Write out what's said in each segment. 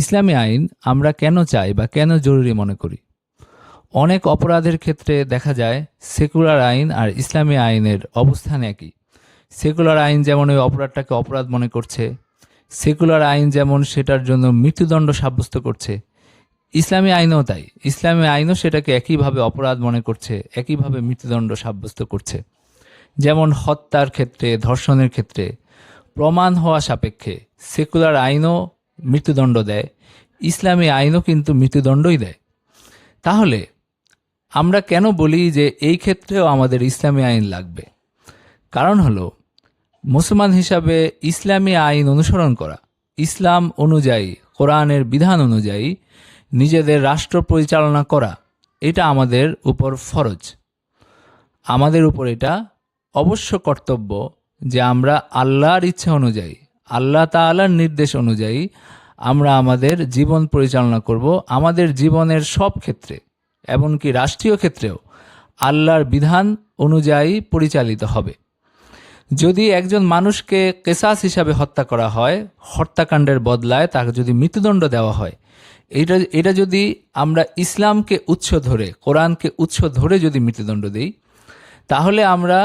ইসলামী আইন আমরা কেন চাই বা কেন জরুরি মনে করি? অনেক অপরাধের ক্ষেত্রে দেখা যায় সেকুলার আইন আর ইসলামী আইনের অবস্থান একই। সেকুলার আইন যেমন ওই অপরাধটাকে অপরাধ মনে করছে, সেকুলার আইন যেমন সেটার জন্য মৃত্যুদণ্ড সাব্যস্ত করছে, ইসলামী আইনও তাই। ইসলামী আইনও সেটাকে একইভাবে অপরাধ মনে করছে, একইভাবে মৃত্যুদণ্ড সাব্যস্ত করছে। যেমন হত্যার ক্ষেত্রে, ধর্ষণের ক্ষেত্রে প্রমাণ হওয়া সাপেক্ষে সেকুলার আইনও মৃত্যুদণ্ড দেয়, ইসলামী আইনও কিন্তু মৃত্যুদণ্ডই দেয়। তাহলে আমরা কেন বলি যে এই ক্ষেত্রেও আমাদের ইসলামী আইন লাগবে? কারণ হলো, মুসলমান হিসাবে ইসলামী আইন অনুসরণ করা, ইসলাম অনুযায়ী, কোরআনের বিধান অনুযায়ী নিজেদের রাষ্ট্র পরিচালনা করা, এটা আমাদের উপর ফরজ। আমাদের উপর এটা অবশ্য কর্তব্য যে আমরা আল্লাহর ইচ্ছা অনুযায়ী, আল্লাহ তাআলার নির্দেশ অনুযায়ী আমরা আমাদের জীবন পরিচালনা করব। আমাদের জীবনের সব ক্ষেত্রে, এমনকি রাষ্ট্রীয় ক্ষেত্রেও আল্লাহর বিধান অনুযায়ী পরিচালিত হবে। যদি একজন মানুষকে কেসাস হিসাবে হত্যা করা হয়, হত্যাকাণ্ডের বদলায় তাকে যদি মৃত্যুদণ্ড দেওয়া হয়, এটা যদি আমরা ইসলামকে উৎস ধরে, কোরআনকে উৎস ধরে যদি মৃত্যুদণ্ড দিই, তাহলে আমরা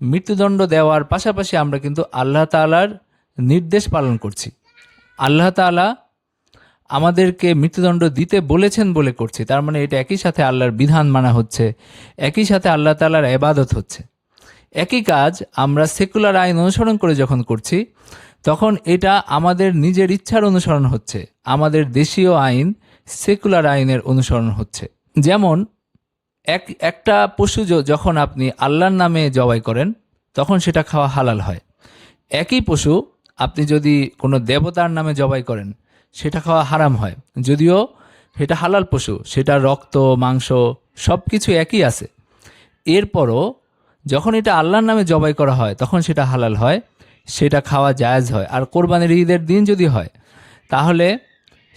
মৃত্যুদণ্ড দেওয়ার পাশাপাশি আমরা কিন্তু আল্লাহ তাআলার নির্দেশ পালন করছি। আল্লাহ তাআলা আমাদেরকে মৃত্যুদণ্ড দিতে বলেছেন বলে করছি, তার মানে এটা একই সাথে আল্লাহর বিধান মানা হচ্ছে, একই সাথে আল্লাহ তাআলার ইবাদত হচ্ছে। একই কাজ আমরা সেকুলার আইন অনুসরণ করে যখন করছি, তখন এটা আমাদের নিজের ইচ্ছার অনুসরণ হচ্ছে, আমাদের দেশীয় আইন সেকুলার আইনের অনুসরণ হচ্ছে। যেমন একটা পশু যখন আপনি আল্লাহর নামে জবাই করেন, তখন সেটা খাওয়া হালাল হয়। একই পশু আপনি যদি কোনো দেবতার নামে জবাই করেন, সেটা খাওয়া হারাম হয়। যদিও সেটা হালাল পশু, সেটা রক্ত, মাংস সব কিছু একই আছে, এরপরও যখন এটা আল্লাহর নামে জবাই করা হয় তখন সেটা হালাল হয়, সেটা খাওয়া জায়েজ হয়। আর কোরবানির ঈদের দিন যদি হয়, তাহলে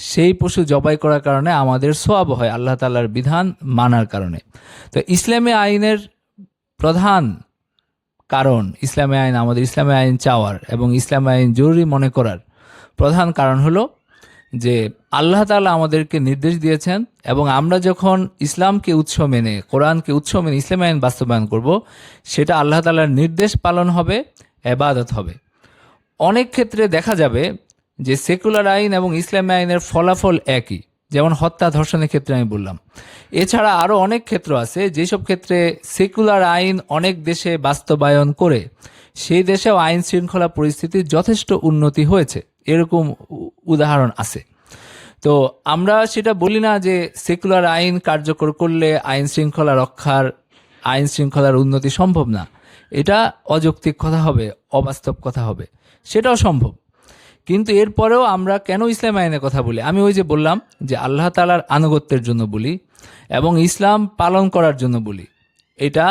সেই পশু জবাই করার কারণে আমাদের সওয়াব হয় আল্লাহ তাআলার বিধান মানার কারণে। তো ইসলামী আইনের প্রধান কারণ, ইসলামী আইন, আমাদের ইসলামী আইন চাওয়ার এবং ইসলামী আইন জরুরি মনে করার প্রধান কারণ হলো যে আল্লাহ তাআলা আমাদেরকে নির্দেশ দিয়েছেন, এবং আমরা যখন ইসলামকে উৎস মেনে, কোরআনকে উৎস মেনে ইসলামী আইন বাস্তবায়ন করব, সেটা আল্লাহ তাআলার নির্দেশ পালন হবে, ইবাদত হবে। অনেক ক্ষেত্রে দেখা যাবে যে সেকুলার আইন এবং ইসলামী আইনের ফলাফল একই, যেমন হত্যা, ধর্ষণের ক্ষেত্রে আমি বললাম। এছাড়া আরও অনেক ক্ষেত্র আছে যেসব ক্ষেত্রে সেকুলার আইন অনেক দেশে বাস্তবায়ন করে সেই দেশেও আইন শৃঙ্খলা পরিস্থিতির যথেষ্ট উন্নতি হয়েছে, এরকম উদাহরণ আছে। তো আমরা সেটা বলি না যে সেকুলার আইন কার্যকর করলে আইন শৃঙ্খলা রক্ষার, আইন শৃঙ্খলার উন্নতি সম্ভব না। এটা অযৌক্তিক কথা হবে, অবাস্তব কথা হবে, সেটাও সম্ভব। কিন্তু এরপরেও আমরা কেন ইসলাম আইনের কথা বলি? আমি ওই যে বললাম যে আল্লাহ তাআলার আনুগত্যের জন্য বলি এবং ইসলাম পালন করার জন্য বলি। এটা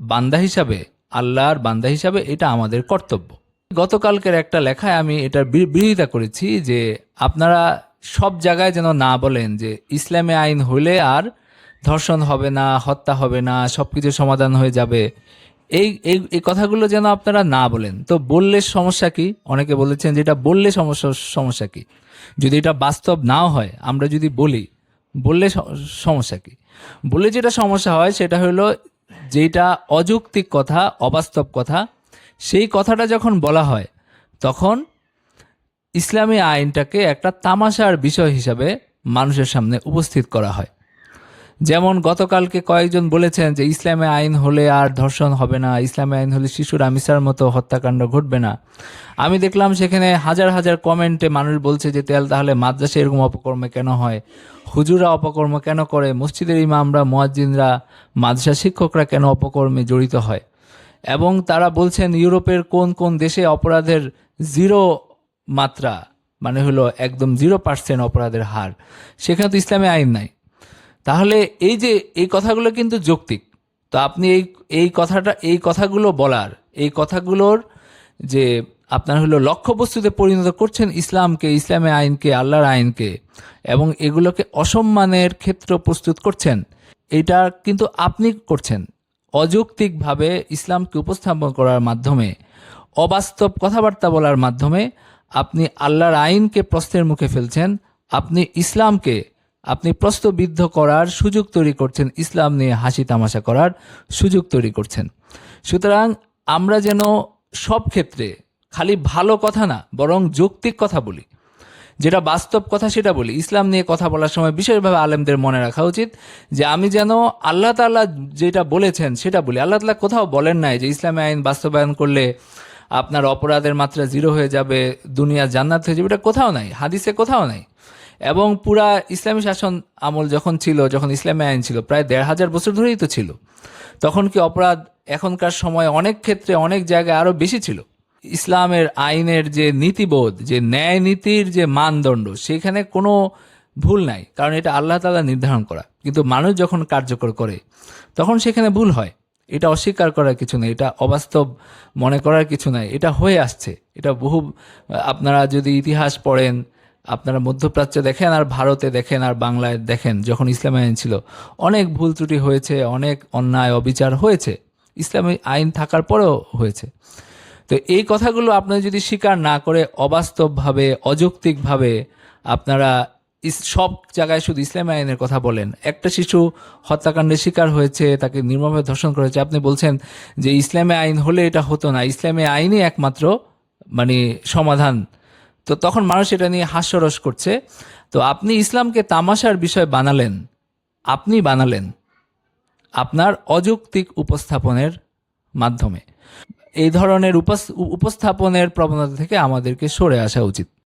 বান্দা হিসাবে, আল্লাহর বান্দা হিসাবে এটা আমাদের কর্তব্য। গতকালকের একটা লেখায় আমি এটার বিরোধিতা করেছি যে আপনারা সব জায়গায় যেন না বলেন যে ইসলামী আইন হলে আর ধর্ষণ হবে না, হত্যা হবে না, সব কিছু সমাধান হয়ে যাবে। এই এই এই কথাগুলো যেন আপনারা না বলেন। তো বললে সমস্যা কি? অনেকে বলেছেন যে এটা বললে সমস্যা কি? যদি এটা বাস্তব নাও হয়, আমরা যদি বললে সমস্যা কি? বললে যেটা সমস্যা হয় সেটা হলো যেটা অযৌক্তিক কথা, অবাস্তব কথা, সেই কথাটা যখন বলা হয় তখন ইসলামী আইনটাকে একটা তামাশার বিষয় হিসাবে মানুষের সামনে উপস্থিত করা হয়। যেমন গতকালকে কয়েকজন বলেছেন যে ইসলামী আইন হলে আর ধর্ষণ হবে না, ইসলামী আইন হলে শিশুর আমিসার মতো হত্যাকাণ্ড ঘটবে না। আমি দেখলাম সেখানে হাজার হাজার কমেন্টে মানুষ বলছে যে তাহলে মাদ্রাসা এরকম অপকর্ম কেন হয়, হুজুরা অপকর্ম কেন করে, মসজিদের ইমামরা, মুয়াজ্জিনরা, মাদ্রাসা শিক্ষকরা কেন অপকর্মে জড়িত হয়। এবং তারা বলছেন ইউরোপের কোন কোন দেশে অপরাধের জিরো মাত্রা, মানে হলো একদম 0% অপরাধের হার, সেখানে তো ইসলামী আইন নাই। তাহলে এই যে এই কথাগুলো কিন্তু যৌক্তিক। তো আপনি এই কথাগুলো বলার, এই কথাগুলোর যে আপনার হলো লক্ষ্যবস্তুতে পরিণত করছেন ইসলামকে, ইসলামী আইনকে, আল্লাহর আইনকে, এবং এগুলোকে অসম্মানের ক্ষেত্র প্রস্তুত করছেন, এটা কিন্তু আপনি করছেন। অযৌক্তিকভাবে ইসলামকে উপস্থাপন করার মাধ্যমে, অবাস্তব কথাবার্তা বলার মাধ্যমে আপনি আল্লাহর আইনকে প্রশ্নের মুখে ফেলছেন, আপনি ইসলামকে আপনি প্রশ্নবিদ্ধ করার সুযোগ তৈরি করছেন, ইসলাম নিয়ে হাসি তামাশা করার সুযোগ তৈরি করছেন। সুতরাং আমরা যেন সব ক্ষেত্রে খালি ভালো কথা না, বরং যৌক্তিক কথা বলি, যেটা বাস্তব কথা সেটা বলি। ইসলাম নিয়ে কথা বলার সময় বিশেষভাবে আলেমদের মনে রাখা উচিত যে আমি যেন আল্লাহ তাআলা যেটা বলেছেন সেটা বলি। আল্লাহ তাআলা কোথাও বলেন নাই যে ইসলামী আইন বাস্তবায়ন করলে আপনার অপরাধের মাত্রা 0 হয়ে যাবে, দুনিয়া জান্নাত হয়ে যাবে, এটা কোথাও নাই, হাদিসে কোথাও নাই। এবং পুরা ইসলামী শাসন আমল যখন ছিল, যখন ইসলামী আইন ছিল, প্রায় 1500 বছর ধরেই তো ছিল। তখন কি অপরাধ এখনকার সময় অনেক ক্ষেত্রে অনেক জায়গায় আরো বেশি ছিল? ইসলামের আইনের যে নীতিবোধ, যে ন্যায় নীতির যে মানদণ্ড, সেখানে কোনো ভুল নাই, কারণ এটা আল্লাহ তাআলা নির্ধারণ করা। কিন্তু মানুষ যখন কার্যকর করে তখন সেখানে ভুল হয়। এটা অস্বীকার করার কিছু নেই, এটা অবাস্তব মনে করার কিছু নাই, এটা হয়ে আসছে। এটা বহু, আপনারা যদি ইতিহাস পড়েন, আপনারা মধ্যপ্রাচ্য দেখেন আর ভারতে দেখেন আর বাংলায় দেখেন, যখন ইসলামী আইন ছিল অনেক ভুল ত্রুটি হয়েছে, অনেক অন্যায় অবিচার হয়েছে, ইসলামী আইন থাকার পরেও হয়েছে। তো এই কথাগুলো আপনারা যদি স্বীকার না করে অবাস্তবভাবে, অযৌক্তিকভাবে আপনারা সব জায়গায় শুধু ইসলামী আইনের কথা বলেন, একটা শিশু হত্যাকাণ্ডের শিকার হয়েছে, তাকে নির্মমভাবে ধর্ষণ করেছে, আপনি বলছেন যে ইসলামী আইন হলে এটা হতো না, ইসলামী আইনই একমাত্র মানে সমাধান। তো তখন মানুষ এটা নিয়ে হাস্যরস করছে। তো আপনি ইসলামকে তামাশার বিষয় বানালেন, আপনি বানালেন আপনার অযৌক্তিক উপস্থাপনের মাধ্যমে। এই ধরনের উপস্থাপনের প্রবণতা থেকে আমাদেরকে সরে আসা উচিত।